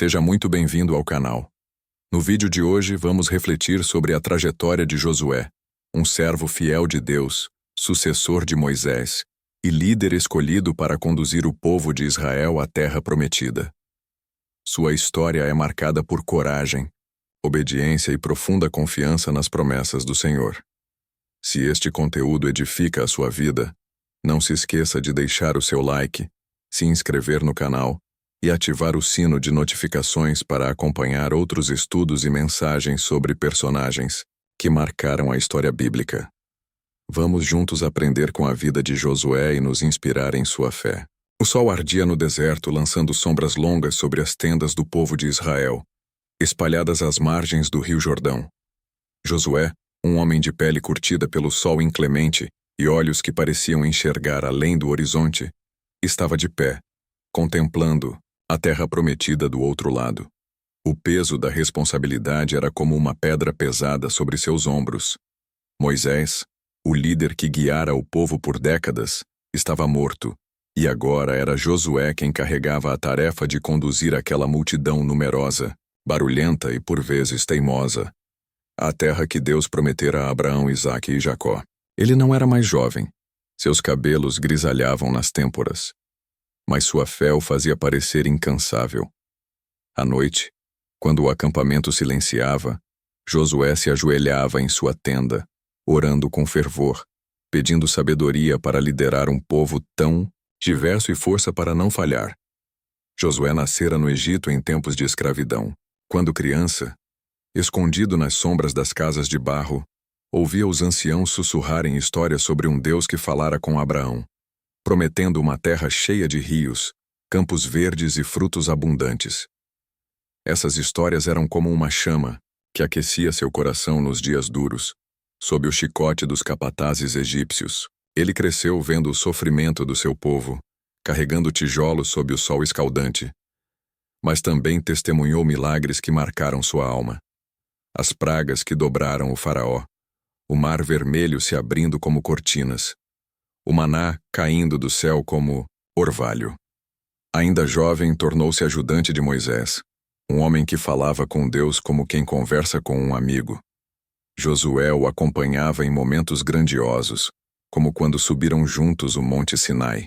Seja muito bem-vindo ao canal. No vídeo de hoje vamos refletir sobre a trajetória de Josué, um servo fiel de Deus, sucessor de Moisés e líder escolhido para conduzir o povo de Israel à terra prometida. Sua história é marcada por coragem, obediência e profunda confiança nas promessas do Senhor. Se este conteúdo edifica a sua vida, não se esqueça de deixar o seu like, se inscrever no canal e ativar o sino de notificações para acompanhar outros estudos e mensagens sobre personagens que marcaram a história bíblica. Vamos juntos aprender com a vida de Josué e nos inspirar em sua fé. O sol ardia no deserto, lançando sombras longas sobre as tendas do povo de Israel, espalhadas às margens do rio Jordão. Josué, um homem de pele curtida pelo sol inclemente e olhos que pareciam enxergar além do horizonte, estava de pé, contemplando a terra prometida do outro lado. O peso da responsabilidade era como uma pedra pesada sobre seus ombros. Moisés, o líder que guiara o povo por décadas, estava morto, e agora era Josué quem carregava a tarefa de conduzir aquela multidão numerosa, barulhenta e por vezes teimosa, à terra que Deus prometera a Abraão, Isaque e Jacó. Ele não era mais jovem. Seus cabelos grisalhavam nas têmporas, mas sua fé o fazia parecer incansável. À noite, quando o acampamento silenciava, Josué se ajoelhava em sua tenda, orando com fervor, pedindo sabedoria para liderar um povo tão diverso e força para não falhar. Josué nascera no Egito em tempos de escravidão. Quando criança, escondido nas sombras das casas de barro, ouvia os anciãos sussurrarem histórias sobre um Deus que falara com Abraão, prometendo uma terra cheia de rios, campos verdes e frutos abundantes. Essas histórias eram como uma chama que aquecia seu coração nos dias duros, sob o chicote dos capatazes egípcios. Ele cresceu vendo o sofrimento do seu povo, carregando tijolos sob o sol escaldante, mas também testemunhou milagres que marcaram sua alma. As pragas que dobraram o faraó, o mar vermelho se abrindo como cortinas, o maná caindo do céu como orvalho. Ainda jovem, tornou-se ajudante de Moisés, um homem que falava com Deus como quem conversa com um amigo. Josué o acompanhava em momentos grandiosos, como quando subiram juntos o Monte Sinai.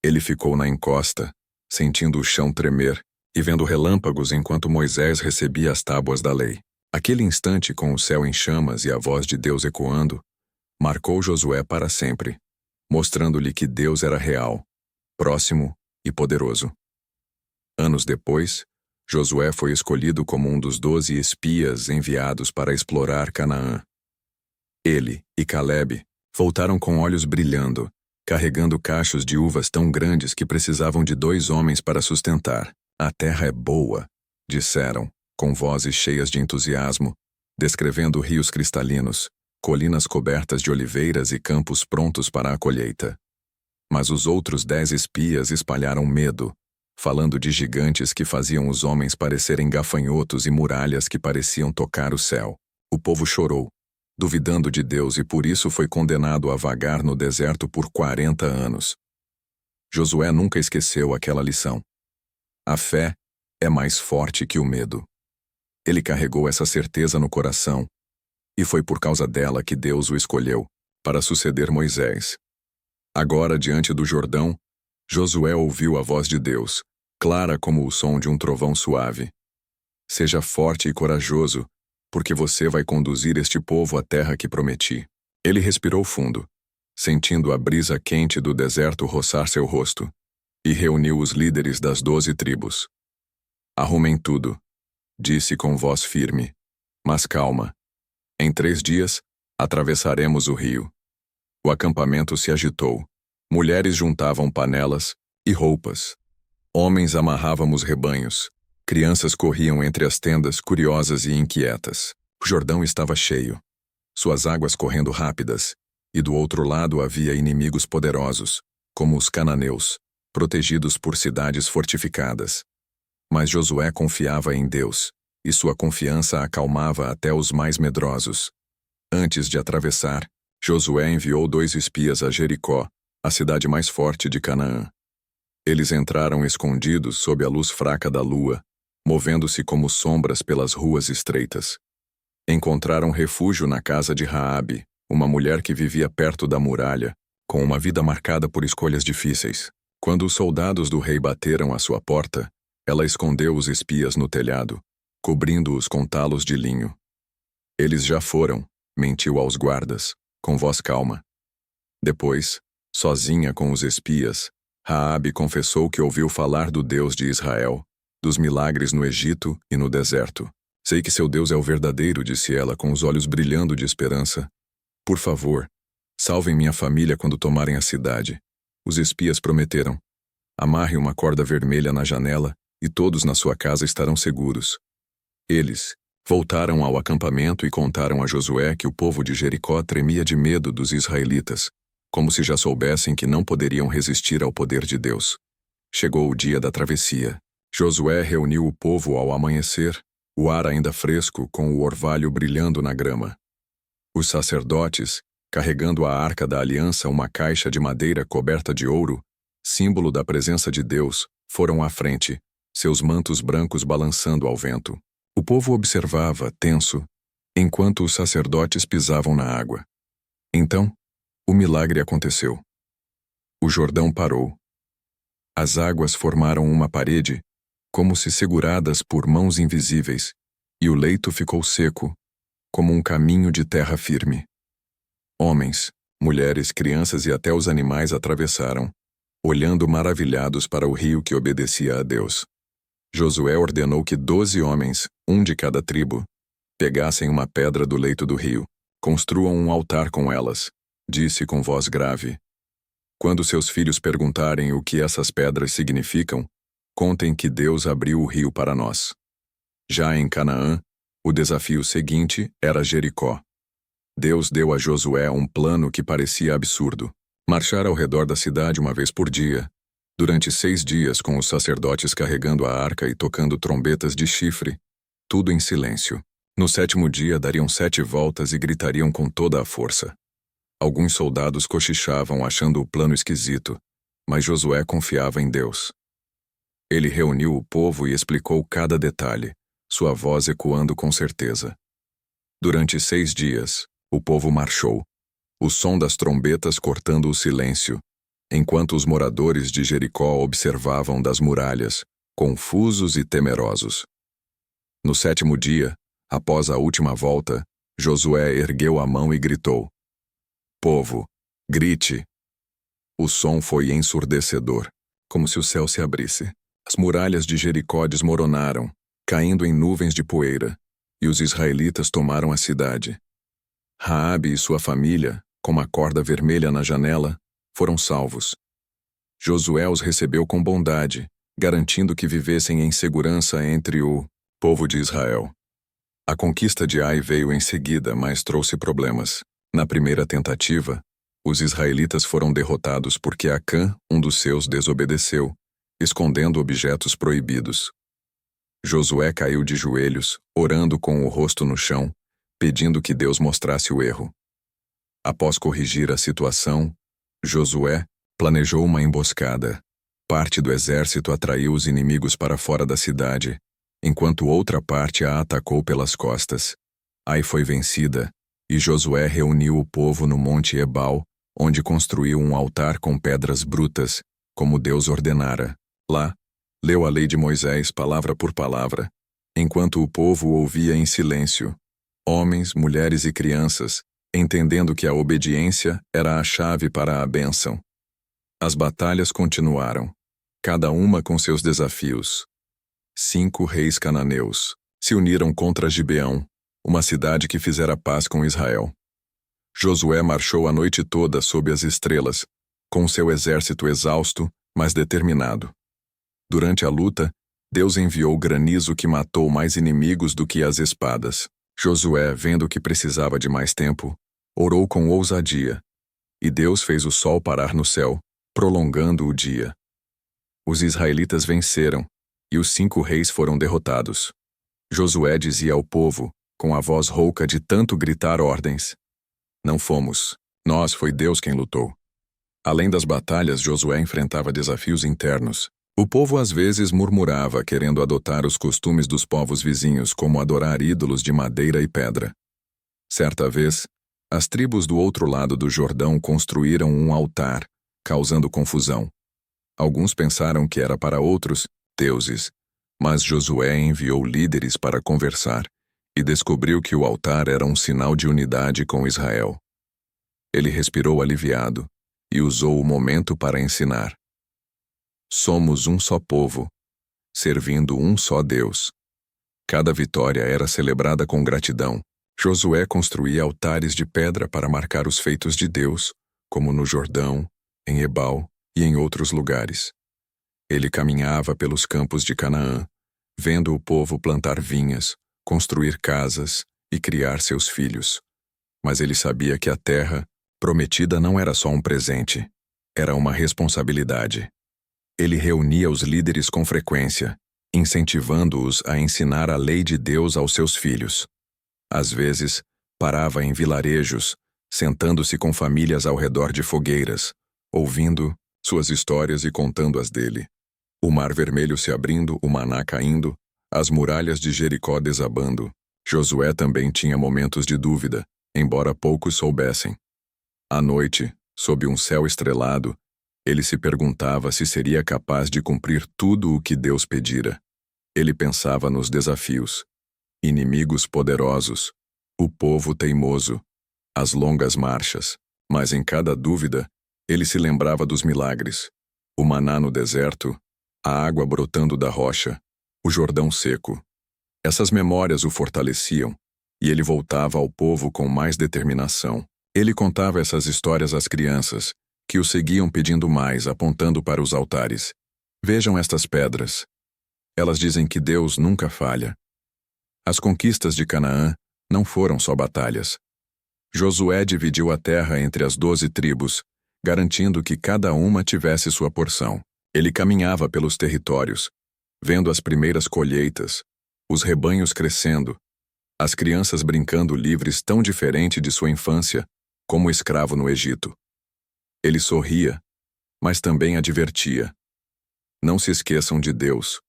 Ele ficou na encosta, sentindo o chão tremer e vendo relâmpagos enquanto Moisés recebia as tábuas da lei. Aquele instante, com o céu em chamas e a voz de Deus ecoando, marcou Josué para sempre, mostrando-lhe que Deus era real, próximo e poderoso. Anos depois, Josué foi escolhido como um dos 12 espias enviados para explorar Canaã. Ele e Calebe voltaram com olhos brilhando, carregando cachos de uvas tão grandes que precisavam de 2 homens para sustentar. A terra é boa, disseram, com vozes cheias de entusiasmo, descrevendo rios cristalinos, colinas cobertas de oliveiras e campos prontos para a colheita. Mas os outros 10 espias espalharam medo, falando de gigantes que faziam os homens parecerem gafanhotos e muralhas que pareciam tocar o céu. O povo chorou, duvidando de Deus, e por isso foi condenado a vagar no deserto por 40 anos. Josué nunca esqueceu aquela lição. A fé é mais forte que o medo. Ele carregou essa certeza no coração, e foi por causa dela que Deus o escolheu para suceder Moisés. Agora, diante do Jordão, Josué ouviu a voz de Deus, clara como o som de um trovão suave. Seja forte e corajoso, porque você vai conduzir este povo à terra que prometi. Ele respirou fundo, sentindo a brisa quente do deserto roçar seu rosto, e reuniu os líderes das 12 tribos. Arrumem tudo, disse com voz firme, mas calma. Em 3 dias, atravessaremos o rio. O acampamento se agitou. Mulheres juntavam panelas e roupas. Homens amarravam os rebanhos. Crianças corriam entre as tendas, curiosas e inquietas. O Jordão estava cheio, suas águas correndo rápidas, e do outro lado havia inimigos poderosos, como os cananeus, protegidos por cidades fortificadas. Mas Josué confiava em Deus, e sua confiança acalmava até os mais medrosos. Antes de atravessar, Josué enviou 2 espias a Jericó, a cidade mais forte de Canaã. Eles entraram escondidos sob a luz fraca da lua, movendo-se como sombras pelas ruas estreitas. Encontraram refúgio na casa de Raabe, uma mulher que vivia perto da muralha, com uma vida marcada por escolhas difíceis. Quando os soldados do rei bateram à sua porta, ela escondeu os espias no telhado, cobrindo-os com talos de linho. Eles já foram, mentiu aos guardas, com voz calma. Depois, sozinha com os espias, Raabe confessou que ouviu falar do Deus de Israel, dos milagres no Egito e no deserto. Sei que seu Deus é o verdadeiro, disse ela com os olhos brilhando de esperança. Por favor, salvem minha família quando tomarem a cidade. Os espias prometeram. Amarre uma corda vermelha na janela e todos na sua casa estarão seguros. Eles voltaram ao acampamento e contaram a Josué que o povo de Jericó tremia de medo dos israelitas, como se já soubessem que não poderiam resistir ao poder de Deus. Chegou o dia da travessia. Josué reuniu o povo ao amanhecer, o ar ainda fresco com o orvalho brilhando na grama. Os sacerdotes, carregando a arca da aliança, uma caixa de madeira coberta de ouro, símbolo da presença de Deus, foram à frente, seus mantos brancos balançando ao vento. O povo observava, tenso, enquanto os sacerdotes pisavam na água. Então, o milagre aconteceu. O Jordão parou. As águas formaram uma parede, como se seguradas por mãos invisíveis, e o leito ficou seco, como um caminho de terra firme. Homens, mulheres, crianças e até os animais atravessaram, olhando maravilhados para o rio que obedecia a Deus. Josué ordenou que 12 homens, um de cada tribo, pegassem uma pedra do leito do rio, construam um altar com elas, disse com voz grave. Quando seus filhos perguntarem o que essas pedras significam, contem que Deus abriu o rio para nós. Já em Canaã, o desafio seguinte era Jericó. Deus deu a Josué um plano que parecia absurdo: marchar ao redor da cidade uma vez por dia, durante 6 dias com os sacerdotes carregando a arca e tocando trombetas de chifre, tudo em silêncio. No 7º dia dariam 7 voltas e gritariam com toda a força. Alguns soldados cochichavam achando o plano esquisito, mas Josué confiava em Deus. Ele reuniu o povo e explicou cada detalhe, sua voz ecoando com certeza. Durante 6 dias, o povo marchou, o som das trombetas cortando o silêncio, enquanto os moradores de Jericó observavam das muralhas, confusos e temerosos. No 7º dia, após a última volta, Josué ergueu a mão e gritou: Povo, grite! O som foi ensurdecedor, como se o céu se abrisse. As muralhas de Jericó desmoronaram, caindo em nuvens de poeira, e os israelitas tomaram a cidade. Raabe e sua família, com uma corda vermelha na janela, foram salvos. Josué os recebeu com bondade, garantindo que vivessem em segurança entre o povo de Israel. A conquista de Ai veio em seguida, mas trouxe problemas. Na primeira tentativa, os israelitas foram derrotados porque Acã, um dos seus, desobedeceu, escondendo objetos proibidos. Josué caiu de joelhos, orando com o rosto no chão, pedindo que Deus mostrasse o erro. Após corrigir a situação, Josué planejou uma emboscada. Parte do exército atraiu os inimigos para fora da cidade, enquanto outra parte a atacou pelas costas. Ai foi vencida, e Josué reuniu o povo no Monte Ebal, onde construiu um altar com pedras brutas, como Deus ordenara. Lá, leu a lei de Moisés palavra por palavra, enquanto o povo ouvia em silêncio, homens, mulheres e crianças, entendendo que a obediência era a chave para a bênção. As batalhas continuaram, cada uma com seus desafios. 5 reis cananeus se uniram contra Gibeão, uma cidade que fizera paz com Israel. Josué marchou a noite toda sob as estrelas, com seu exército exausto, mas determinado. Durante a luta, Deus enviou granizo que matou mais inimigos do que as espadas. Josué, vendo que precisava de mais tempo, orou com ousadia, e Deus fez o sol parar no céu, prolongando o dia. Os israelitas venceram, e os 5 reis foram derrotados. Josué dizia ao povo, com a voz rouca de tanto gritar ordens: Não fomos, foi Deus quem lutou. Além das batalhas, Josué enfrentava desafios internos. O povo às vezes murmurava, querendo adotar os costumes dos povos vizinhos, como adorar ídolos de madeira e pedra. Certa vez, as tribos do outro lado do Jordão construíram um altar, causando confusão. Alguns pensaram que era para outros deuses, mas Josué enviou líderes para conversar e descobriu que o altar era um sinal de unidade com Israel. Ele respirou aliviado e usou o momento para ensinar. Somos um só povo, servindo um só Deus. Cada vitória era celebrada com gratidão. Josué construía altares de pedra para marcar os feitos de Deus, como no Jordão, em Ebal e em outros lugares. Ele caminhava pelos campos de Canaã, vendo o povo plantar vinhas, construir casas e criar seus filhos. Mas ele sabia que a terra prometida não era só um presente, era uma responsabilidade. Ele reunia os líderes com frequência, incentivando-os a ensinar a lei de Deus aos seus filhos. Às vezes, parava em vilarejos, sentando-se com famílias ao redor de fogueiras, ouvindo suas histórias e contando-as dele. O mar vermelho se abrindo, o maná caindo, as muralhas de Jericó desabando. Josué também tinha momentos de dúvida, embora poucos soubessem. À noite, sob um céu estrelado, ele se perguntava se seria capaz de cumprir tudo o que Deus pedira. Ele pensava nos desafios, inimigos poderosos, o povo teimoso, as longas marchas, mas em cada dúvida, ele se lembrava dos milagres. O maná no deserto, a água brotando da rocha, o Jordão seco. Essas memórias o fortaleciam, e ele voltava ao povo com mais determinação. Ele contava essas histórias às crianças, que o seguiam pedindo mais, apontando para os altares. Vejam estas pedras. Elas dizem que Deus nunca falha. As conquistas de Canaã não foram só batalhas. Josué dividiu a terra entre as 12 tribos, garantindo que cada uma tivesse sua porção. Ele caminhava pelos territórios, vendo as primeiras colheitas, os rebanhos crescendo, as crianças brincando livres tão diferente de sua infância como escravo no Egito. Ele sorria, mas também advertia. Não se esqueçam de Deus,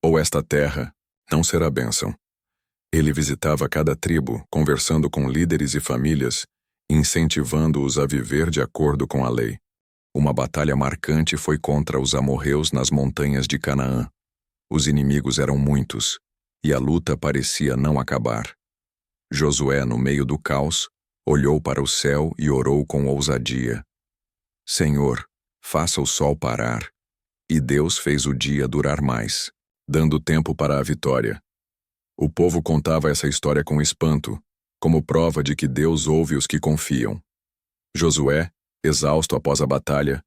ou esta terra não será bênção. Ele visitava cada tribo, conversando com líderes e famílias, incentivando-os a viver de acordo com a lei. Uma batalha marcante foi contra os amorreus nas montanhas de Canaã. Os inimigos eram muitos, e a luta parecia não acabar. Josué, no meio do caos, olhou para o céu e orou com ousadia. Senhor, faça o sol parar. E Deus fez o dia durar mais, dando tempo para a vitória. O povo contava essa história com espanto, como prova de que Deus ouve os que confiam. Josué, exausto após a batalha,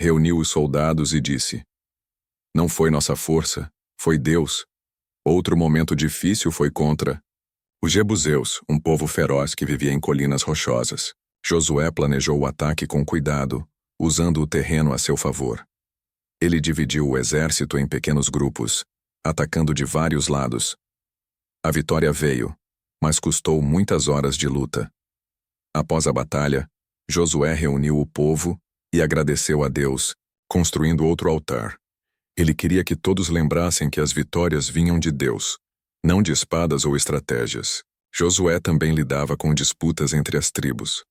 reuniu os soldados e disse: Não foi nossa força, foi Deus. Outro momento difícil foi contra os jebuseus, um povo feroz que vivia em colinas rochosas. Josué planejou o ataque com cuidado, usando o terreno a seu favor. Ele dividiu o exército em pequenos grupos, atacando de vários lados. A vitória veio, mas custou muitas horas de luta. Após a batalha, Josué reuniu o povo e agradeceu a Deus, construindo outro altar. Ele queria que todos lembrassem que as vitórias vinham de Deus, não de espadas ou estratégias. Josué também lidava com disputas entre as tribos.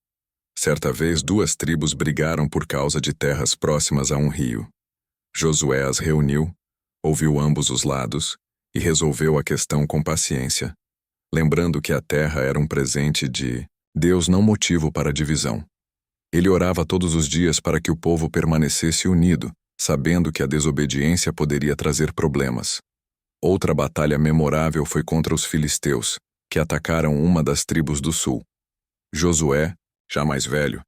Certa vez, 2 tribos brigaram por causa de terras próximas a um rio. Josué as reuniu, ouviu ambos os lados e resolveu a questão com paciência, lembrando que a terra era um presente de Deus, não motivo para a divisão. Ele orava todos os dias para que o povo permanecesse unido, sabendo que a desobediência poderia trazer problemas. Outra batalha memorável foi contra os filisteus, que atacaram uma das tribos do sul. Josué, já mais velho,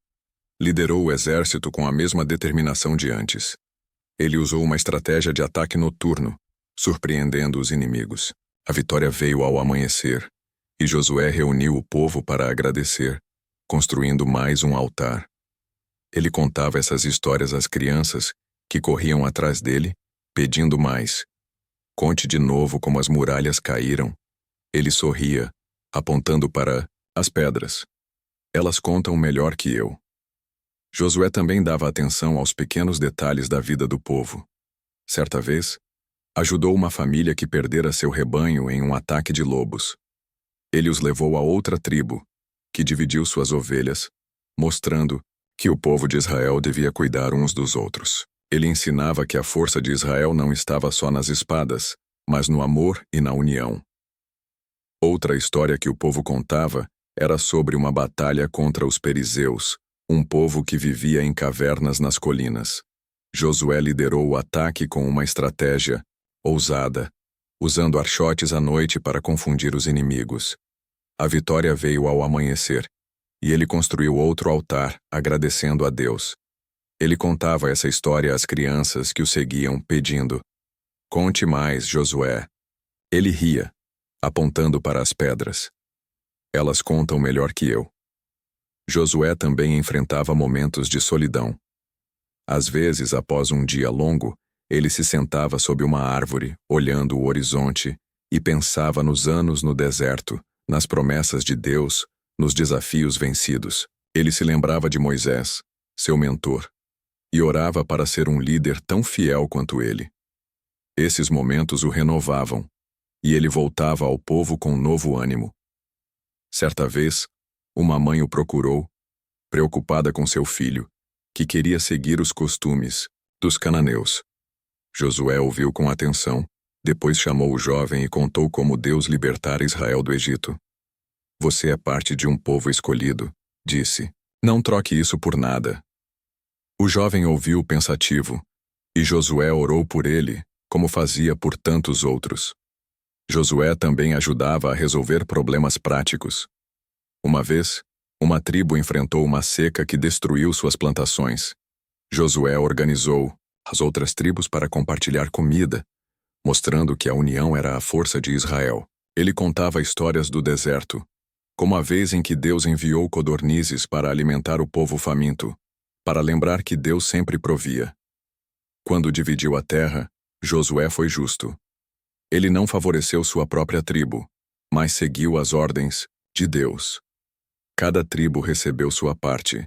liderou o exército com a mesma determinação de antes. Ele usou uma estratégia de ataque noturno, surpreendendo os inimigos. A vitória veio ao amanhecer, e Josué reuniu o povo para agradecer, construindo mais um altar. Ele contava essas histórias às crianças, que corriam atrás dele, pedindo mais. Conte de novo como as muralhas caíram. Ele sorria, apontando para as pedras. Elas contam melhor que eu. Josué também dava atenção aos pequenos detalhes da vida do povo. Certa vez, ajudou uma família que perdera seu rebanho em um ataque de lobos. Ele os levou a outra tribo, que dividiu suas ovelhas, mostrando que o povo de Israel devia cuidar uns dos outros. Ele ensinava que a força de Israel não estava só nas espadas, mas no amor e na união. Outra história que o povo contava era sobre uma batalha contra os perizeus, um povo que vivia em cavernas nas colinas. Josué liderou o ataque com uma estratégia ousada, usando archotes à noite para confundir os inimigos. A vitória veio ao amanhecer, e ele construiu outro altar, agradecendo a Deus. Ele contava essa história às crianças que o seguiam, pedindo: "Conte mais, Josué." Ele ria, apontando para as pedras. "Elas contam melhor que eu." Josué também enfrentava momentos de solidão. Às vezes, após um dia longo, ele se sentava sob uma árvore, olhando o horizonte, e pensava nos anos no deserto, nas promessas de Deus, nos desafios vencidos. Ele se lembrava de Moisés, seu mentor, e orava para ser um líder tão fiel quanto ele. Esses momentos o renovavam, e ele voltava ao povo com novo ânimo. Certa vez, uma mãe o procurou, preocupada com seu filho, que queria seguir os costumes dos cananeus. Josué ouviu com atenção, depois chamou o jovem e contou como Deus libertara Israel do Egito. "Você é parte de um povo escolhido", disse. "Não troque isso por nada." O jovem ouviu pensativo, e Josué orou por ele, como fazia por tantos outros. Josué também ajudava a resolver problemas práticos. Uma vez, uma tribo enfrentou uma seca que destruiu suas plantações. Josué organizou as outras tribos para compartilhar comida, mostrando que a união era a força de Israel. Ele contava histórias do deserto, como a vez em que Deus enviou codornizes para alimentar o povo faminto, para lembrar que Deus sempre provia. Quando dividiu a terra, Josué foi justo. Ele não favoreceu sua própria tribo, mas seguiu as ordens de Deus. Cada tribo recebeu sua parte,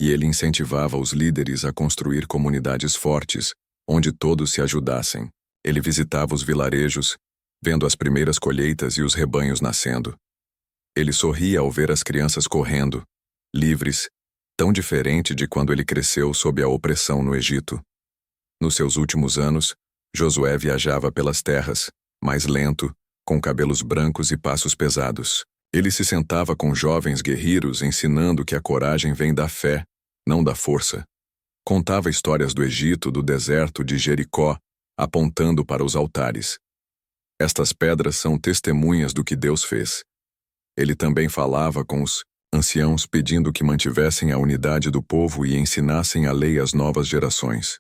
e ele incentivava os líderes a construir comunidades fortes, onde todos se ajudassem. Ele visitava os vilarejos, vendo as primeiras colheitas e os rebanhos nascendo. Ele sorria ao ver as crianças correndo, livres, tão diferente de quando ele cresceu sob a opressão no Egito. Nos seus últimos anos, Josué viajava pelas terras, mais lento, com cabelos brancos e passos pesados. Ele se sentava com jovens guerreiros ensinando que a coragem vem da fé, não da força. Contava histórias do Egito, do deserto, de Jericó, apontando para os altares. Estas pedras são testemunhas do que Deus fez. Ele também falava com os anciãos pedindo que mantivessem a unidade do povo e ensinassem a lei às novas gerações.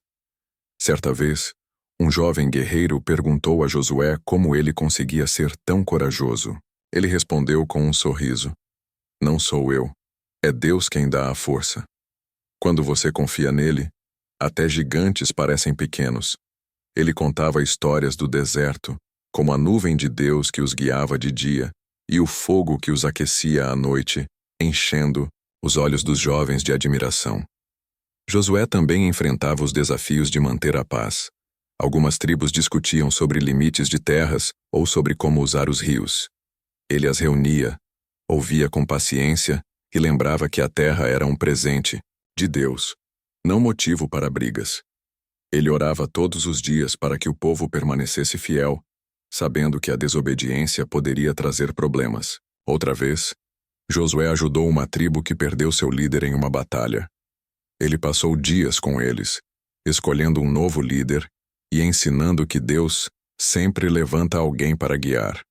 Certa vez, um jovem guerreiro perguntou a Josué como ele conseguia ser tão corajoso. Ele respondeu com um sorriso: "Não sou eu, é Deus quem dá a força. Quando você confia nele, até gigantes parecem pequenos." Ele contava histórias do deserto, como a nuvem de Deus que os guiava de dia e o fogo que os aquecia à noite, enchendo os olhos dos jovens de admiração. Josué também enfrentava os desafios de manter a paz. Algumas tribos discutiam sobre limites de terras ou sobre como usar os rios. Ele as reunia, ouvia com paciência e lembrava que a terra era um presente de Deus, não motivo para brigas. Ele orava todos os dias para que o povo permanecesse fiel, sabendo que a desobediência poderia trazer problemas. Outra vez, Josué ajudou uma tribo que perdeu seu líder em uma batalha. Ele passou dias com eles, escolhendo um novo líder e ensinando que Deus sempre levanta alguém para guiar.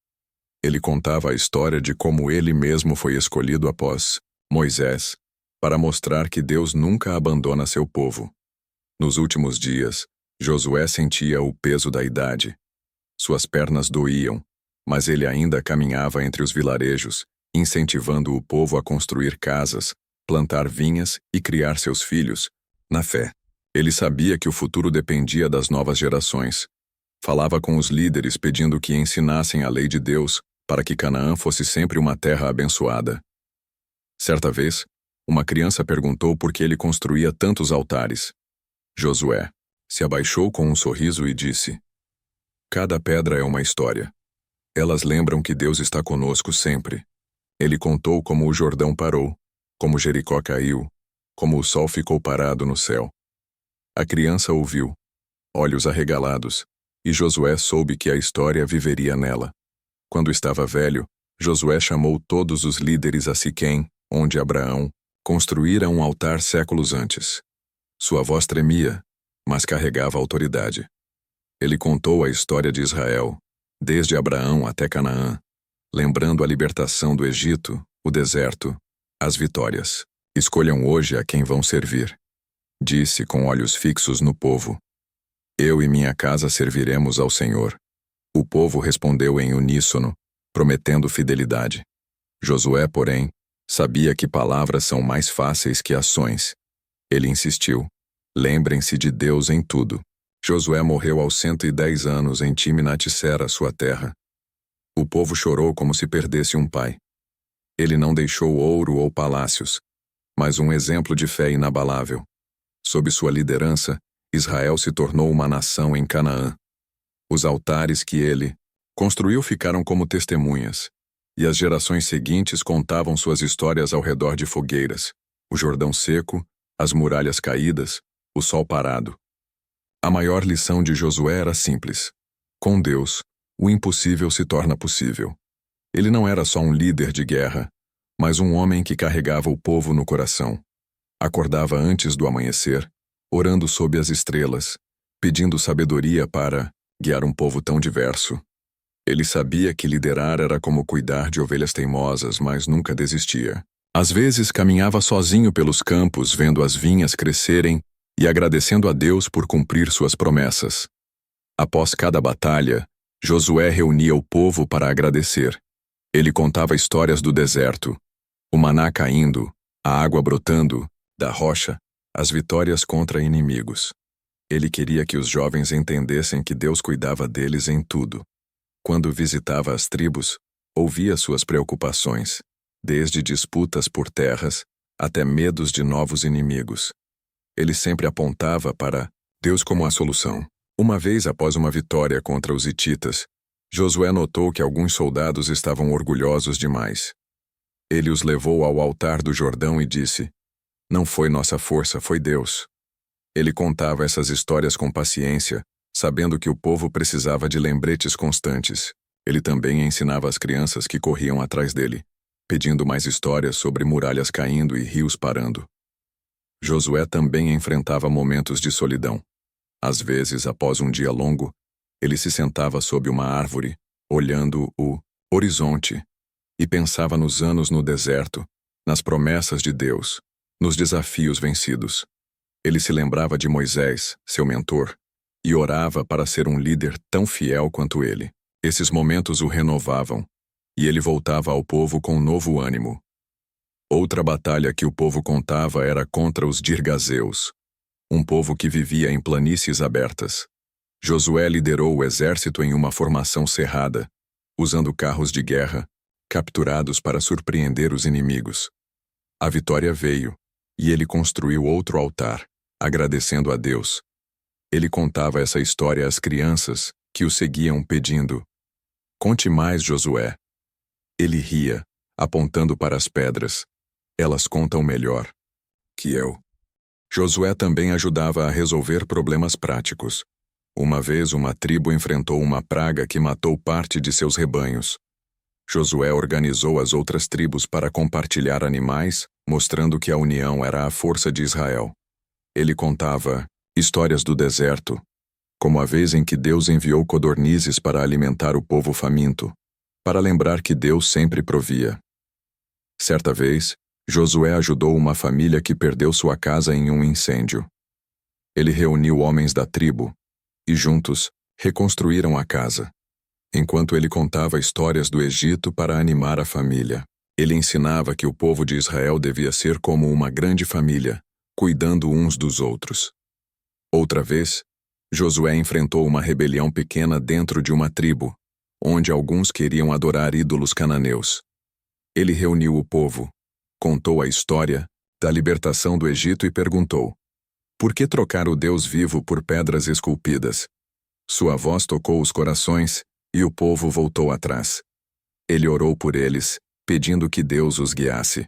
Ele contava a história de como ele mesmo foi escolhido após Moisés, para mostrar que Deus nunca abandona seu povo. Nos últimos dias, Josué sentia o peso da idade. Suas pernas doíam, mas ele ainda caminhava entre os vilarejos, incentivando o povo a construir casas, plantar vinhas e criar seus filhos, na fé. Ele sabia que o futuro dependia das novas gerações. Falava com os líderes pedindo que ensinassem a lei de Deus, para que Canaã fosse sempre uma terra abençoada. Certa vez, uma criança perguntou por que ele construía tantos altares. Josué Se abaixou com um sorriso e disse: Cada pedra é uma história. Elas lembram que Deus está conosco sempre. Ele contou como o Jordão parou, como Jericó caiu, como o sol ficou parado no céu. A criança ouviu, olhos arregalados, e Josué soube que a história viveria nela. Quando estava velho, Josué chamou todos os líderes a Siquém, onde Abraão construíra um altar séculos antes. Sua voz tremia, mas carregava autoridade. Ele contou a história de Israel, desde Abraão até Canaã, lembrando a libertação do Egito, o deserto, as vitórias. Escolham hoje a quem vão servir. Disse com olhos fixos no povo. Eu e minha casa serviremos ao Senhor. O povo respondeu em uníssono, prometendo fidelidade. Josué, porém, sabia que palavras são mais fáceis que ações. Ele insistiu. Lembrem-se de Deus em tudo. Josué morreu aos 110 anos em Timnat-Sera, sua terra. O povo chorou como se perdesse um pai. Ele não deixou ouro ou palácios, mas um exemplo de fé inabalável. Sob sua liderança, Israel se tornou uma nação em Canaã. Os altares que ele construiu ficaram como testemunhas, e as gerações seguintes contavam suas histórias ao redor de fogueiras, o Jordão seco, as muralhas caídas, o sol parado. A maior lição de Josué era simples. Com Deus, o impossível se torna possível. Ele não era só um líder de guerra, mas um homem que carregava o povo no coração. Acordava antes do amanhecer, orando sob as estrelas, pedindo sabedoria para guiar um povo tão diverso. Ele sabia que liderar era como cuidar de ovelhas teimosas, mas nunca desistia. Às vezes caminhava sozinho pelos campos, vendo as vinhas crescerem e agradecendo a Deus por cumprir suas promessas. Após cada batalha, Josué reunia o povo para agradecer. Ele contava histórias do deserto, o maná caindo, a água brotando, da rocha, as vitórias contra inimigos. Ele queria que os jovens entendessem que Deus cuidava deles em tudo. Quando visitava as tribos, ouvia suas preocupações, desde disputas por terras até medos de novos inimigos. Ele sempre apontava para Deus como a solução. Uma vez após uma vitória contra os hititas, Josué notou que alguns soldados estavam orgulhosos demais. Ele os levou ao altar do Jordão e disse: Não foi nossa força, foi Deus. Ele contava essas histórias com paciência, sabendo que o povo precisava de lembretes constantes. Ele também ensinava as crianças que corriam atrás dele, pedindo mais histórias sobre muralhas caindo e rios parando. Josué também enfrentava momentos de solidão. Às vezes, após um dia longo, ele se sentava sob uma árvore, olhando o horizonte, e pensava nos anos no deserto, nas promessas de Deus, nos desafios vencidos. Ele se lembrava de Moisés, seu mentor, e orava para ser um líder tão fiel quanto ele. Esses momentos o renovavam, e ele voltava ao povo com novo ânimo. Outra batalha que o povo contava era contra os Girgazeus, um povo que vivia em planícies abertas. Josué liderou o exército em uma formação cerrada, usando carros de guerra, capturados para surpreender os inimigos. A vitória veio, e ele construiu outro altar, agradecendo a Deus. Ele contava essa história às crianças, que o seguiam pedindo: Conte mais, Josué. Ele ria, apontando para as pedras. Elas contam melhor que eu. Josué também ajudava a resolver problemas práticos. Uma vez uma tribo enfrentou uma praga que matou parte de seus rebanhos. Josué organizou as outras tribos para compartilhar animais, mostrando que a união era a força de Israel. Ele contava histórias do deserto, como a vez em que Deus enviou codornizes para alimentar o povo faminto, para lembrar que Deus sempre provia. Certa vez, Josué ajudou uma família que perdeu sua casa em um incêndio. Ele reuniu homens da tribo, e juntos, reconstruíram a casa. Enquanto ele contava histórias do Egito para animar a família, ele ensinava que o povo de Israel devia ser como uma grande família, cuidando uns dos outros. Outra vez, Josué enfrentou uma rebelião pequena dentro de uma tribo, onde alguns queriam adorar ídolos cananeus. Ele reuniu o povo, contou a história da libertação do Egito e perguntou: Por que trocar o Deus vivo por pedras esculpidas? Sua voz tocou os corações, e o povo voltou atrás. Ele orou por eles, pedindo que Deus os guiasse.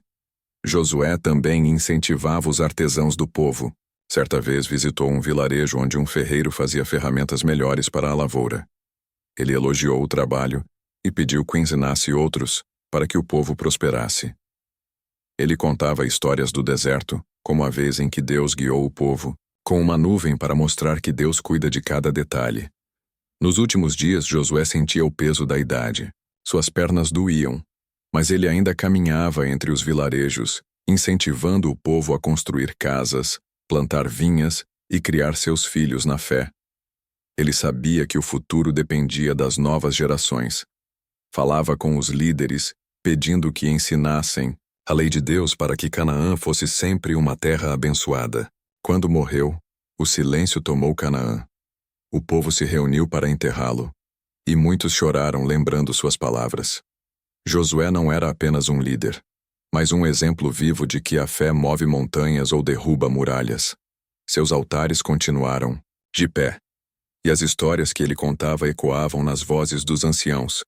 Josué também incentivava os artesãos do povo. Certa vez visitou um vilarejo onde um ferreiro fazia ferramentas melhores para a lavoura. Ele elogiou o trabalho e pediu que ensinasse outros para que o povo prosperasse. Ele contava histórias do deserto, como a vez em que Deus guiou o povo, com uma nuvem para mostrar que Deus cuida de cada detalhe. Nos últimos dias, Josué sentia o peso da idade. Suas pernas doíam, mas ele ainda caminhava entre os vilarejos, incentivando o povo a construir casas, plantar vinhas e criar seus filhos na fé. Ele sabia que o futuro dependia das novas gerações. Falava com os líderes, pedindo que ensinassem a lei de Deus para que Canaã fosse sempre uma terra abençoada. Quando morreu, o silêncio tomou Canaã. O povo se reuniu para enterrá-lo, e muitos choraram lembrando suas palavras. Josué não era apenas um líder, mas um exemplo vivo de que a fé move montanhas ou derruba muralhas. Seus altares continuaram de pé, e as histórias que ele contava ecoavam nas vozes dos anciãos,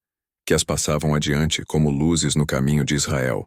que as passavam adiante como luzes no caminho de Israel.